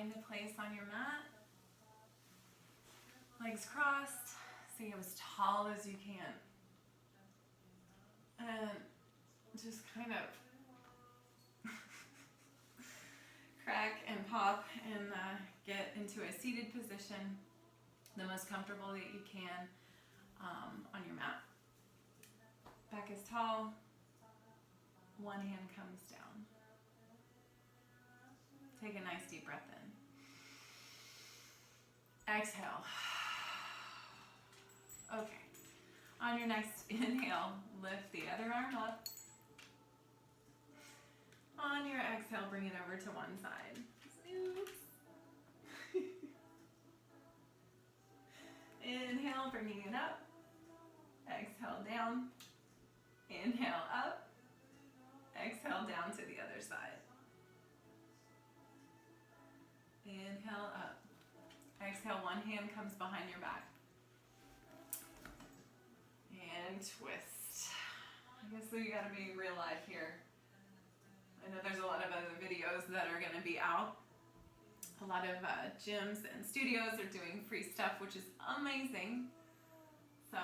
find a place on your mat. Legs crossed. Stay as tall as you can. And just kind of crack and pop and get into a seated position, the most comfortable that you can on your mat. Back is tall. One hand comes down. Take a nice deep breath in. Exhale. Okay. On your next inhale, lift the other arm up. On your exhale, bring it over to one side. Oops. Inhale, bringing it up. Exhale, down. Inhale, up. Exhale, down to the other side. Inhale, up. Exhale, one hand comes behind your back. And twist. I guess we gotta be real life here. I know there's a lot of other videos that are gonna be out. A lot of gyms and studios are doing free stuff, which is amazing. So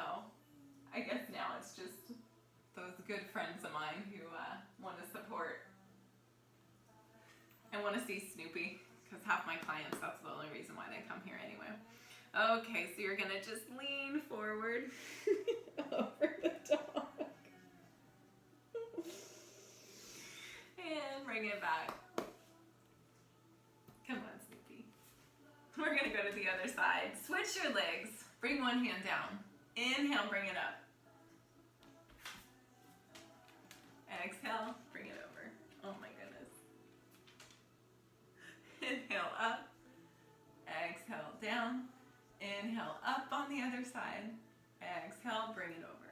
I guess now it's just those good friends of mine who want to support and want to see Snoopy, because half my clients, that's the only reason why they come here anyway. Okay, so you're gonna just lean forward over the dog and bring it back. Come on, Snoopy. We're gonna go to the other side. Switch your legs. Bring one hand down. Inhale, bring it up. Exhale, bring it over. Oh my goodness. Inhale up. Exhale down. Inhale up on the other side. Exhale, bring it over.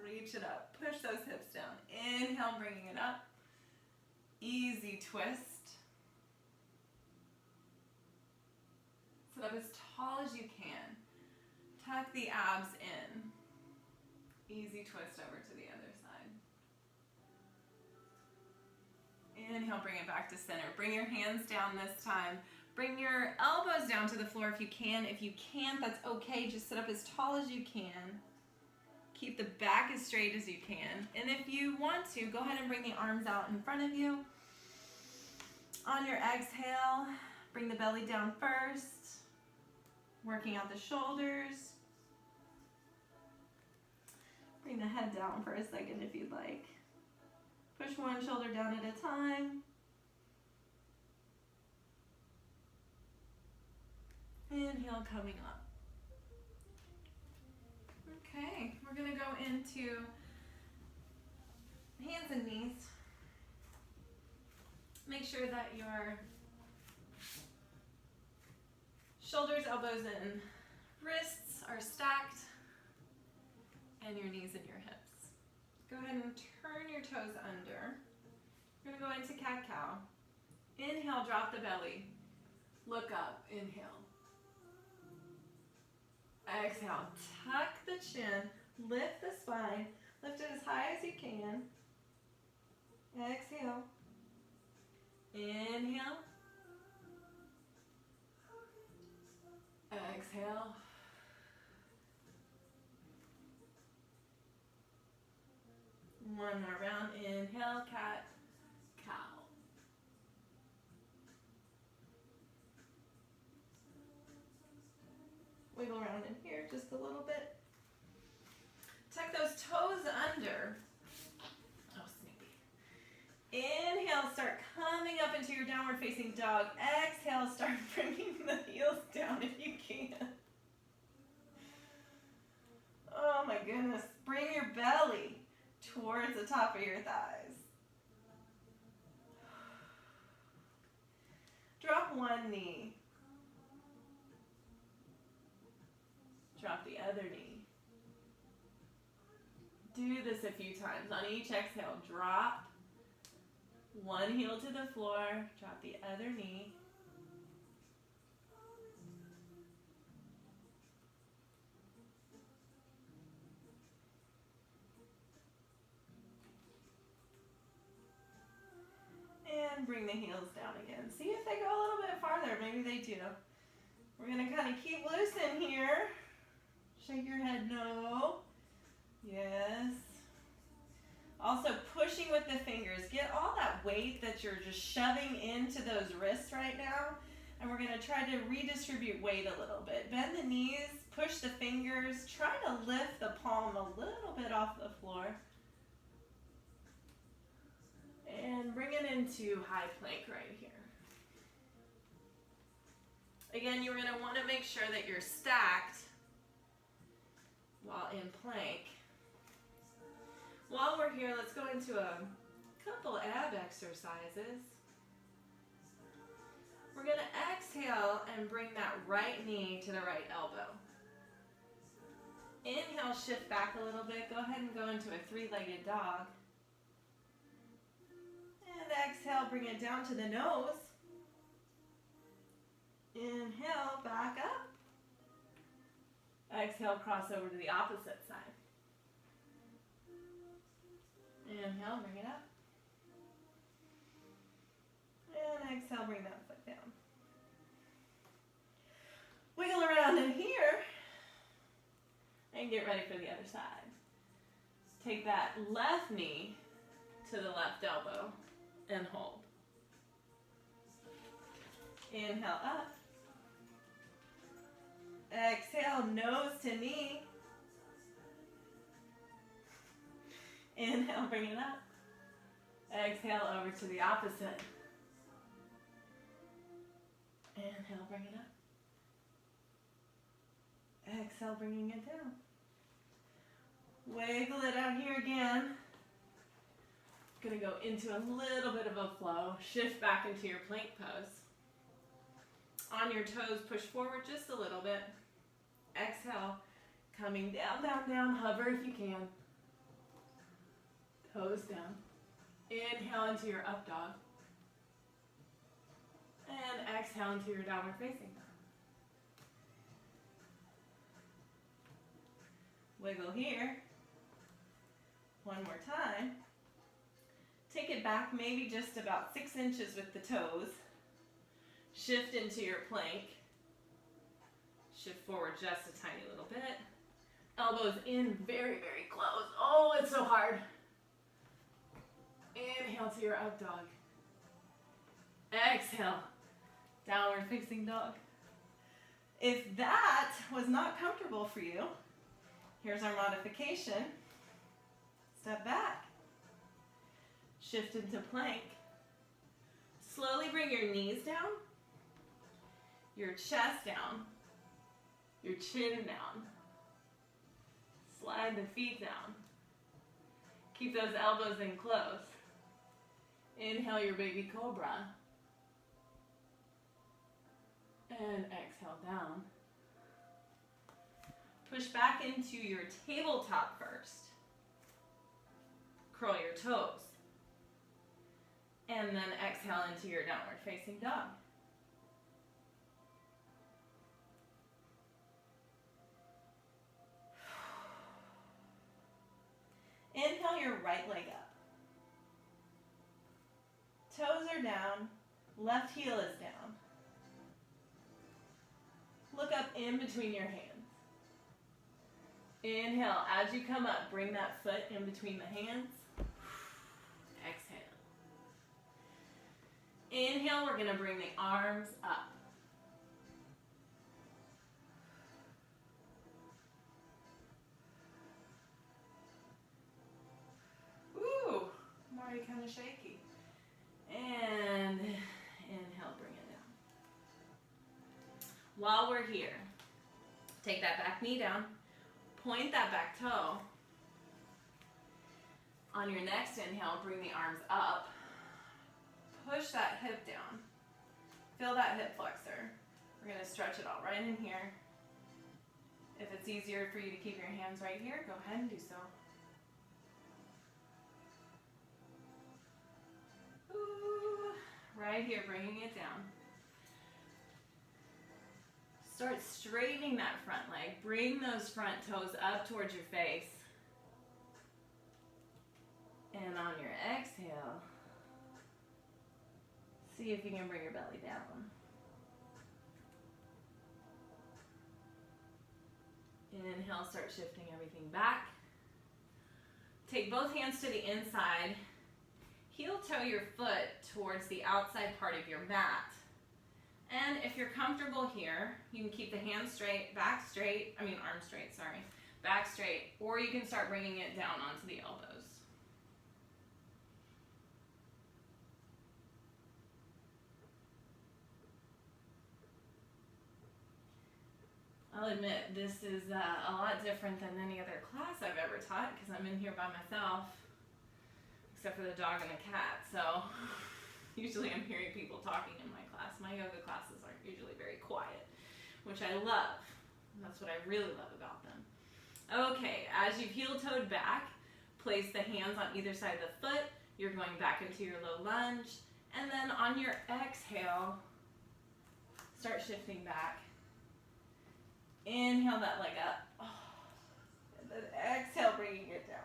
Reach it up. Push those hips down. Inhale, bringing it up. Easy twist. Sit up as tall as you can. Tuck the abs in. Easy twist over to the other side. Inhale, bring it back to center. Bring your hands down this time. Bring your elbows down to the floor if you can. If you can't, that's okay. Just sit up as tall as you can. Keep the back as straight as you can. And if you want to, go ahead and bring the arms out in front of you. On your exhale, bring the belly down first. Working out the shoulders. Bring the head down for a second if you'd like. Push one shoulder down at a time. Inhale, coming up. Okay, we're gonna go into hands and knees. Make sure that your shoulders, elbows, and wrists are stacked, and your knees and your hips. Go ahead and turn your toes under. We're gonna go into cat-cow. Inhale, drop the belly. Look up, inhale. Exhale, tuck the chin, lift the spine, lift it as high as you can. Exhale. Inhale. Exhale. One more round. Inhale, cat, cow. Wiggle around in here just a little bit. Tuck those toes under. Oh, Snoopy. Inhale, start coming up into your downward facing dog. Exhale, start bringing the heels down if you can. Oh my goodness. Bring your belly towards the top of your thighs. Drop one knee. Drop the other knee. Do this a few times. On each exhale, drop one heel to the floor, drop the other knee. And And bring the heels down again. See if they go a little bit farther. Maybe they do. We're going to kind of keep loose in here. Shake your head no. Yes. Also pushing with the fingers. Get all that weight that you're just shoving into those wrists right now. And we're going to try to redistribute weight a little bit. Bend the knees, push the fingers. Try to lift the palm a little bit off the floor. And bring it into high plank right here. Again, you're going to want to make sure that you're stacked while in plank. While we're here, let's go into a couple ab exercises. We're going to exhale and bring that right knee to the right elbow. Inhale, shift back a little bit. Go ahead and go into a three-legged dog. And exhale, bring it down to the nose. Inhale, back up. Exhale, cross over to the opposite side. Inhale, bring it up. And exhale, bring that foot down. Wiggle around in here. And get ready for the other side. Take that left knee to the left elbow and hold. Inhale up. Exhale, nose to knee. Inhale, bring it up. Exhale, over to the opposite. Inhale, bring it up. Exhale, bringing it down. Wiggle it out here again. Gonna go into a little bit of a flow. Shift back into your plank pose. On your toes, push forward just a little bit. Exhale, coming down, down, down. Hover if you can. Toes down. Inhale into your up dog. And exhale into your downward facing dog. Wiggle here. One more time. Take it back maybe just about 6 inches with the toes. Shift into your plank. Shift forward just a tiny little bit. Elbows in very, very close. Oh, it's so hard. Inhale to your up dog. Exhale, downward facing dog. If that was not comfortable for you, here's our modification. Step back. Shift into plank. Slowly bring your knees down, your chest down, your chin down. Slide the feet down. Keep those elbows in close. Inhale your baby cobra. And exhale down. Push back into your tabletop first. Curl your toes. And then exhale into your downward facing dog. Inhale your right leg up. Toes are down, left heel is down. Look up in between your hands. Inhale, as you come up, bring that foot in between the hands. Exhale. Inhale, we're going to bring the arms up. Ooh, I'm already kind of shaky. And inhale, bring it down. While we're here, take that back knee down. Point that back toe. On your next inhale, bring the arms up. Push that hip down. Feel that hip flexor. We're going to stretch it all right in here. If it's easier for you to keep your hands right here, go ahead and do so. Ooh, right here, bringing it down. Start straightening that front leg. Bring those front toes up towards your face. And on your exhale, See if you can bring your belly down. Inhale, start shifting everything back. Take both hands to the inside. Heel toe your foot towards the outside part of your mat. And if you're comfortable here, you can keep the hands straight, arms straight, back straight, or you can start bringing it down onto the elbows. I'll admit, this is a lot different than any other class I've ever taught because I'm in here by myself, except for the dog and the cat. So usually I'm hearing people talking in my class. My yoga classes are usually very quiet, which I love. That's what I really love about them. Okay, as you've heel-toed back, place the hands on either side of the foot. You're going back into your low lunge. And then on your exhale, start shifting back. Inhale that leg up. And then exhale, bringing it down.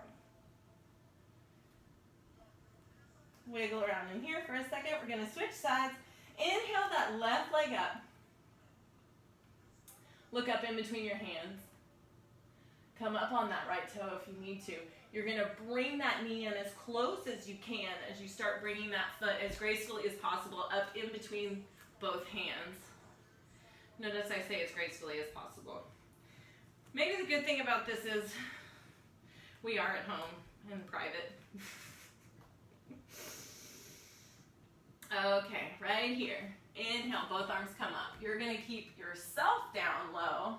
Wiggle around in here for a second. We're going to switch sides. Inhale that left leg up. Look up in between your hands. Come up on that right toe if you need to. You're going to bring that knee in as close as you can as you start bringing that foot as gracefully as possible up in between both hands. Notice I say as gracefully as possible. Maybe the good thing about this is we are at home in private. Okay, right here. Inhale, both arms come up. You're going to keep yourself down low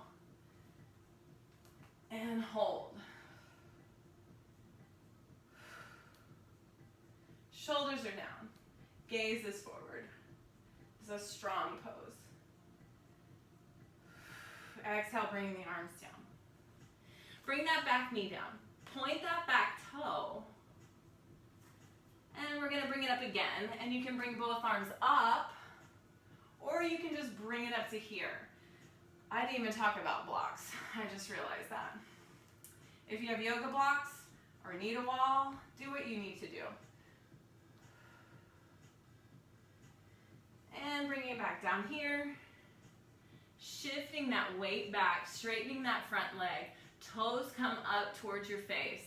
and hold. Shoulders are down. Gaze is forward. It's a strong pose. Exhale, bring the arms down. Bring that back knee down. Point that back toe. And we're going to bring it up again. And you can bring both arms up, or you can just bring it up to here. I didn't even talk about blocks. I just realized that. If you have yoga blocks or need a wall, do what you need to do. And bringing it back down here. Shifting that weight back, straightening that front leg. Toes come up towards your face.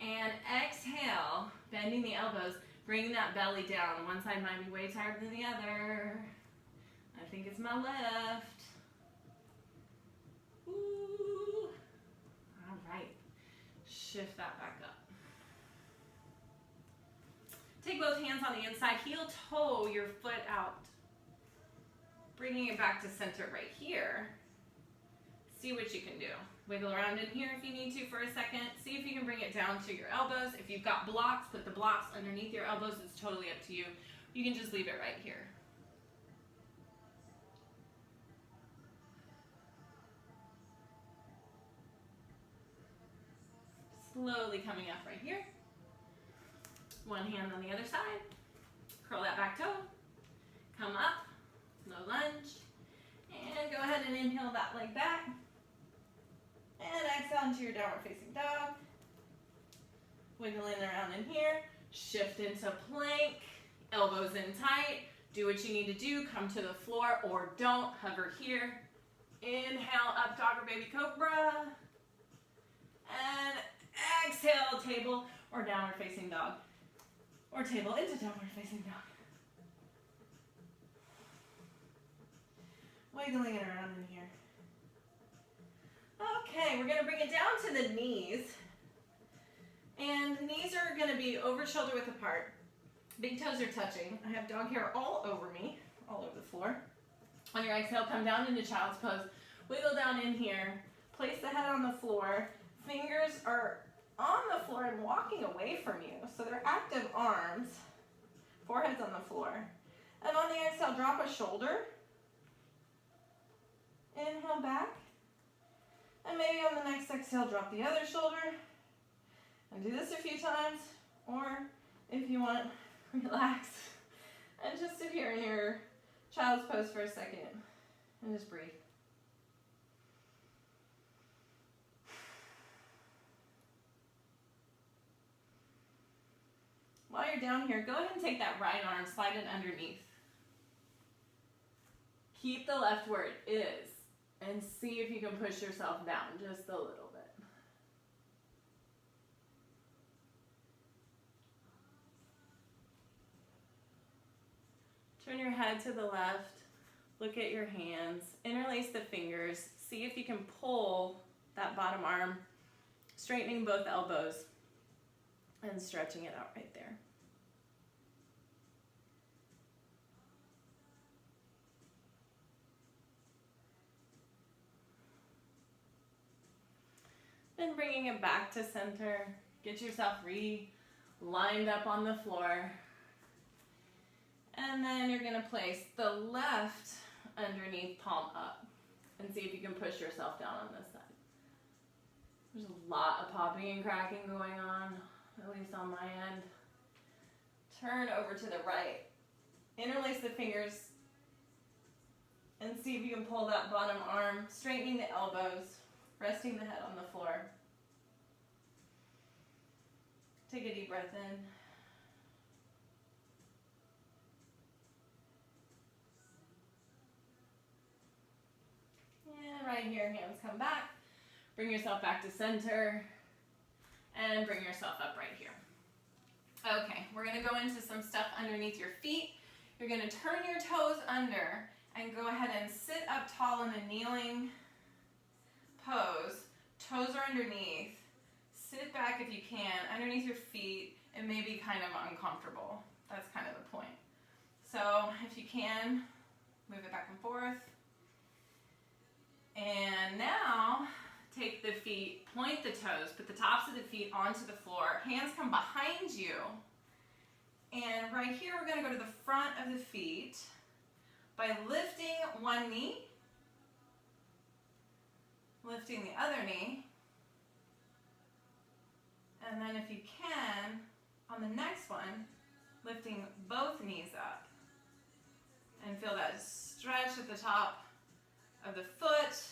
And exhale, bending the elbows, bringing that belly down. One side might be way tighter than the other. I think it's my left. Ooh. All right. Shift that back up. Take both hands on the inside. Heel toe your foot out. Bringing it back to center right here. See what you can do. Wiggle around in here if you need to for a second. See if you can bring it down to your elbows. If you've got blocks, put the blocks underneath your elbows. It's totally up to you. You can just leave it right here. Slowly coming up right here. One hand on the other side. Curl that back toe. Come up. Low lunge. And go ahead and inhale that leg back. And exhale into your downward facing dog. Wiggling around in here. Shift into plank. Elbows in tight. Do what you need to do. Come to the floor or don't. Hover here. Inhale, up dog or baby cobra. And exhale, table or downward facing dog. Or table into downward facing dog. Wiggling it around in here. Okay, we're going to bring it down to the knees. And the knees are going to be over shoulder width apart. Big toes are touching. I have dog hair all over me, all over the floor. On your exhale, come down into child's pose. Wiggle down in here. Place the head on the floor. Fingers are on the floor and walking away from you. So they're active arms. Forehead's on the floor. And on the exhale, drop a shoulder. Inhale back. And maybe on the next exhale, drop the other shoulder. And do this a few times. Or if you want, relax. And just sit here in your child's pose for a second. And just breathe. While you're down here, go ahead and take that right arm, slide it underneath Keep the left where it is and see if you can push yourself down just a little bit. Turn your head to the left, look at your hands, interlace the fingers, see if you can pull that bottom arm, straightening both elbows and stretching it out right there. Then bringing it back to center, get yourself lined up on the floor. And then you're gonna place the left underneath, palm up, and see if you can push yourself down on this side. There's a lot of popping and cracking going on, at least on my end. Turn over to the right. Interlace the fingers and see if you can pull that bottom arm, straightening the elbows, resting the head on the floor. Take a deep breath in. And right here, hands come back. Bring yourself back to center and bring yourself up right here. Okay, we're gonna go into some stuff underneath your feet. You're gonna turn your toes under and go ahead and sit up tall in a kneeling pose. Toes are underneath. Sit back if you can, underneath your feet. It may be kind of uncomfortable. That's kind of the point. So if you can, move it back and forth. And now, take the feet, point the toes, put the tops of the feet onto the floor. Hands come behind you. And right here, we're gonna go to the front of the feet by lifting one knee, lifting the other knee, and then if you can, on the next one, lifting both knees up. And feel that stretch at the top of the foot,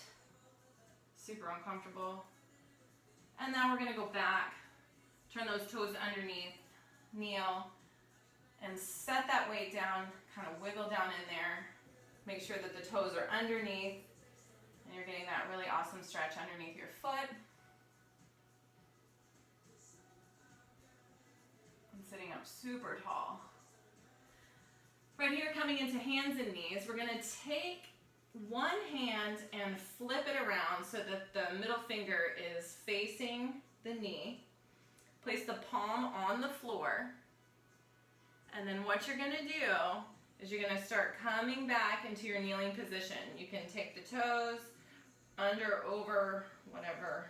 super uncomfortable. And now we're gonna go back, turn those toes underneath, kneel, and set that weight down, kind of wiggle down in there. Make sure that the toes are underneath, and you're getting that really awesome stretch underneath your foot. And sitting up super tall. Right here, coming into hands and knees, we're gonna take one hand and flip it around so that the middle finger is facing the knee. Place the palm on the floor. And then what you're gonna do is you're gonna start coming back into your kneeling position. You can take the toes under, over, whatever,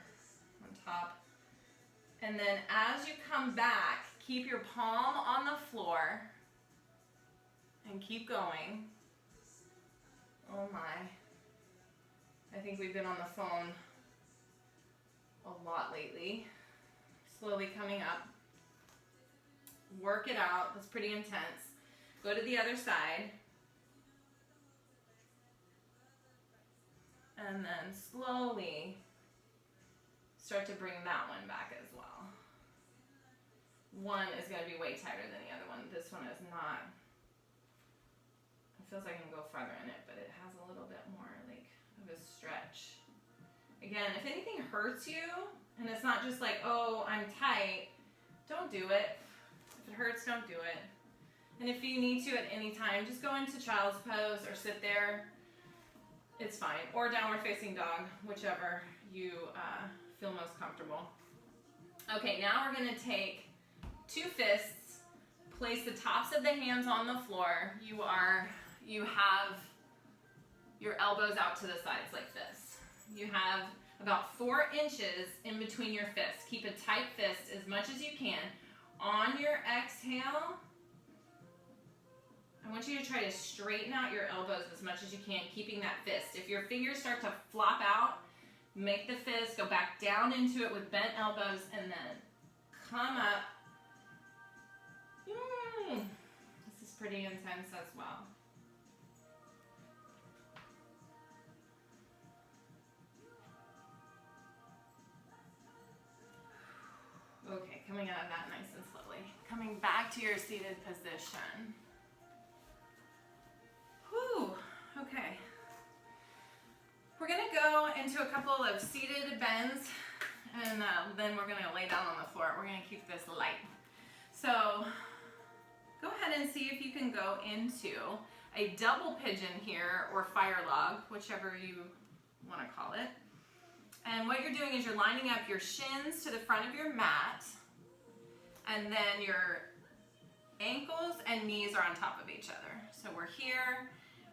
on top. And then as you come back, keep your palm on the floor and keep going. Oh my. I think we've been on the phone a lot lately. Slowly coming up. Work it out. That's pretty intense. Go to the other side. And then slowly start to bring that one back as well. One is going to be way tighter than the other one. This one is not. It feels like I can go farther in it, but it has a little bit more like of a stretch. Again, if anything hurts you, and it's not just like, oh, I'm tight, don't do it. If it hurts, don't do it. And if you need to at any time, just go into child's pose or sit there. It's fine. Or downward facing dog, whichever you feel most comfortable. Okay, now we're gonna take two fists, place the tops of the hands on the floor. You have your elbows out to the sides like this. You have about 4 inches in between your fists. Keep a tight fist as much as you can. On your exhale, I want you to try to straighten out your elbows as much as you can, keeping that fist. If your fingers start to flop out, make the fist, go back down into it with bent elbows, and then come up. This is pretty intense as well. Okay, coming out of that nice and slowly. Coming back to your seated position. Whew, okay. into a couple of seated bends, and then we're gonna lay down on the floor. We're gonna keep this light. So go ahead and see if you can go into a double pigeon here, or fire log, whichever you wanna call it. And what you're doing is you're lining up your shins to the front of your mat, and then your ankles and knees are on top of each other. So we're here,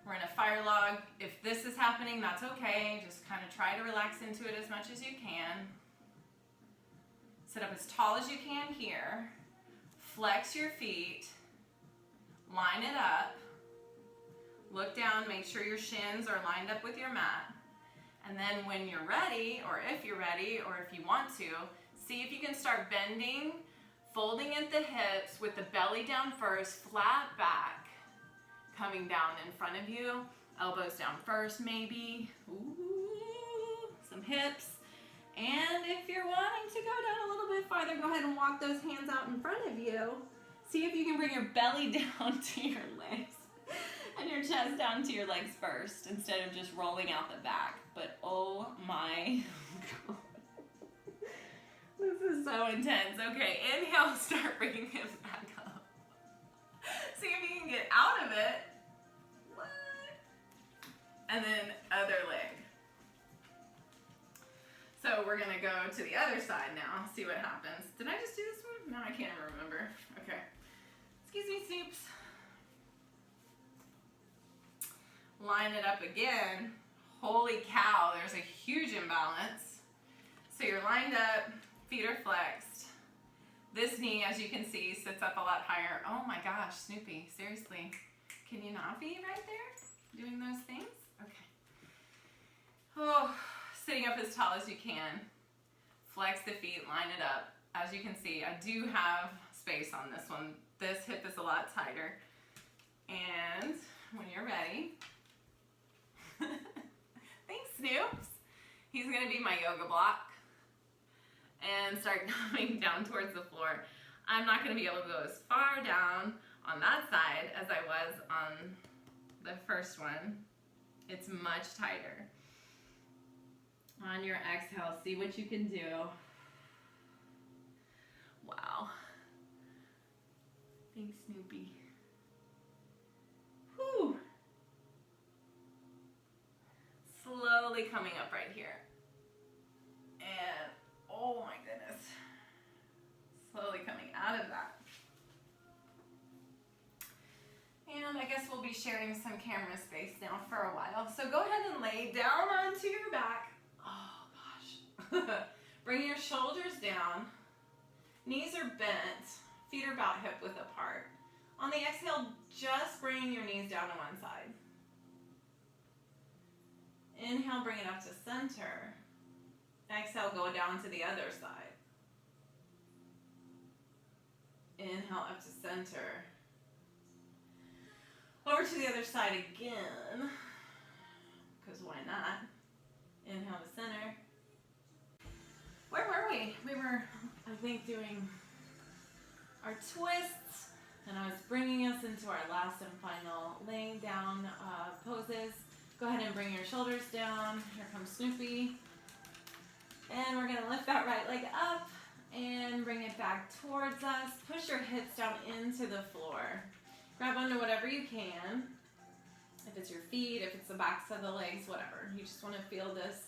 we're in a fire log. If this is happening, that's okay. Just kind of try to relax into it as much as you can. Sit up as tall as you can here. Flex your feet. Line it up. Look down, make sure your shins are lined up with your mat. And then when you're ready, or if you're ready, or if you want to, see if you can start bending, folding at the hips with the belly down first, flat back, coming down in front of you, elbows down first maybe, ooh, some hips. And if you're wanting to go down a little bit farther, go ahead and walk those hands out in front of you. See if you can bring your belly down to your legs and your chest down to your legs first instead of just rolling out the back. But oh my God. This is so intense. Okay, inhale, start bringing hips back up. See if you can get out of it. What? And then other leg. So we're gonna go to the other side now, see what happens. Did I just do this one? No, I can't remember. Okay. Excuse me, Snoops. Line it up again. Holy cow, there's a huge imbalance. So you're lined up, feet are flexed. This knee, as you can see, sits up a lot higher. Oh my gosh, Snoopy, seriously. Can you not be right there doing those things? Okay. Oh, sitting up as tall as you can. Flex the feet, line it up. As you can see, I do have space on this one. This hip is a lot tighter. And when you're ready, thanks, Snoops. He's gonna be my yoga block. And start coming down towards the floor. I'm not gonna be able to go as far down on that side as I was on the first one. It's much tighter. On your exhale, see what you can do. Wow. Thanks, Snoopy. Whew. Slowly coming up right here. And oh my goodness. Slowly coming out of that. And I guess we'll be sharing some camera space now for a while. So go ahead and lay down onto your back. Oh gosh. Bring your shoulders down. Knees are bent. Feet are about hip width apart. On the exhale, just bring your knees down to one side. Inhale, bring it up to center. Exhale, go down to the other side. Inhale, up to center. Over to the other side again, because why not? Inhale to center. Where were we? We were, I think, doing our twists, and I was bringing us into our last and final laying down poses. Go ahead and bring your shoulders down. Here comes Snoopy. And we're gonna lift that right leg up and bring it back towards us. Push your hips down into the floor. Grab onto whatever you can. If it's your feet, if it's the backs of the legs, whatever. You just wanna feel this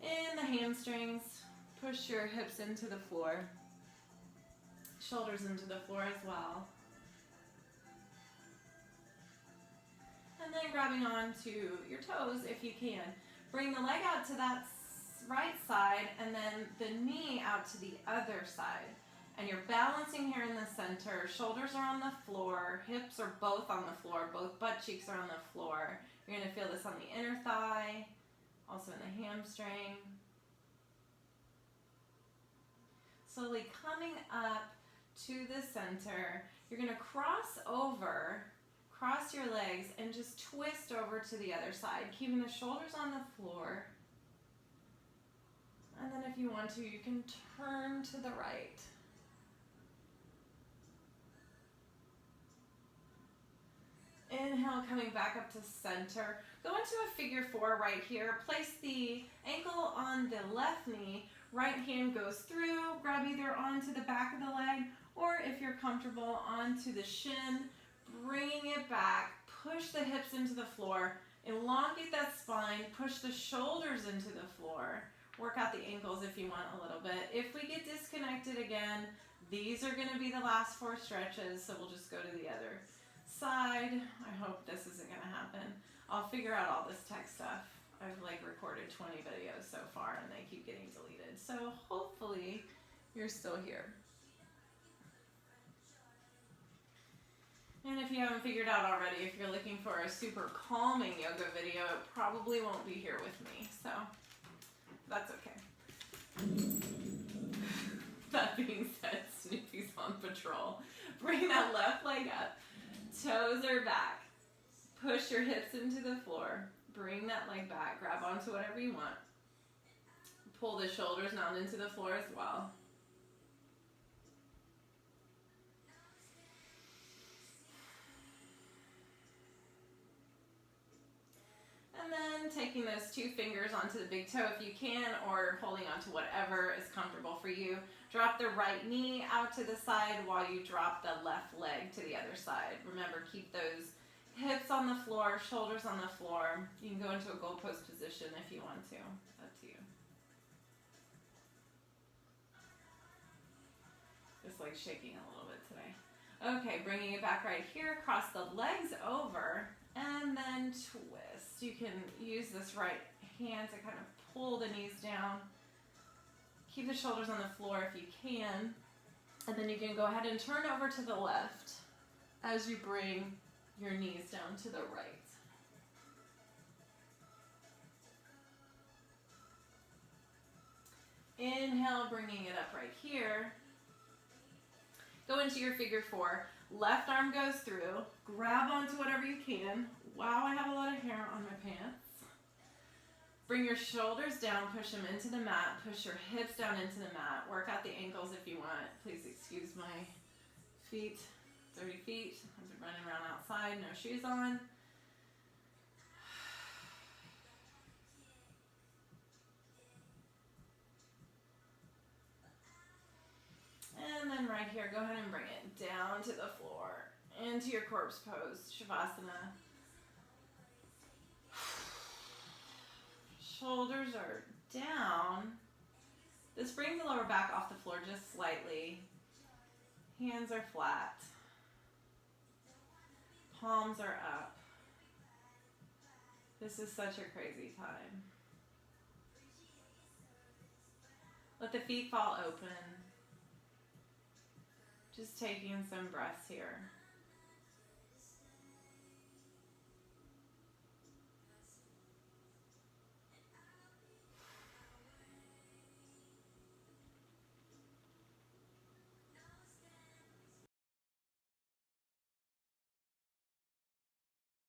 in the hamstrings. Push your hips into the floor. Shoulders into the floor as well. And then grabbing onto your toes if you can. Bring the leg out to that right side and then the knee out to the other side. And you're balancing here in the center. Shoulders are on the floor. Hips are both on the floor. Both butt cheeks are on the floor. You're going to feel this on the inner thigh, also in the hamstring. Slowly coming up to the center. You're going to cross over, cross your legs, and just twist over to the other side, keeping the shoulders on the floor. And then if you want to, you can turn to the right. Inhale Inhale, coming back up to center. Go into a figure four right here. Place the ankle on the left knee. Right hand goes through. Grab either onto the back of the leg, or if you're comfortable, onto the shin. Bringing it back. Push the hips into the floor. Elongate that spine. Push the shoulders into the floor. Work out the ankles if you want a little bit. If we get disconnected again, these are going to be the last 4 stretches, so we'll just go to the other side. I hope this isn't going to happen. I'll figure out all this tech stuff. I've recorded 20 videos so far and they keep getting deleted. So hopefully you're still here. And if you haven't figured out already, if you're looking for a super calming yoga video, it probably won't be here with me. So that's okay. That being said, Snoopy's on patrol. Bring that left leg up. Toes are back. Push your hips into the floor. Bring that leg back. Grab onto whatever you want. Pull the shoulders down into the floor as well. And then taking those 2 fingers onto the big toe if you can, or holding onto whatever is comfortable for you. Drop the right knee out to the side while you drop the left leg to the other side. Remember, keep those hips on the floor, shoulders on the floor. You can go into a goal post position if you want to. Up to you. Just shaking a little bit today. Okay, bringing it back right here. Cross the legs over and then twist. You can use this right hand to kind of pull the knees down. Keep the shoulders on the floor if you can. And then you can go ahead and turn over to the left as you bring your knees down to the right. Inhale, bringing it up right here. Go into your figure four. Left arm goes through. Grab onto whatever you can. Wow, I have a lot of hair on my pants. Bring your shoulders down, push them into the mat. Push your hips down into the mat. Work out the ankles if you want. Please excuse my feet. Dirty feet. I'm running around outside, no shoes on. And then right here, go ahead and bring it down to the floor, into your corpse pose, Shavasana. Shoulders are down. This brings the lower back off the floor just slightly. Hands are flat. Palms are up. This is such a crazy time. Let the feet fall open. Just taking some breaths here.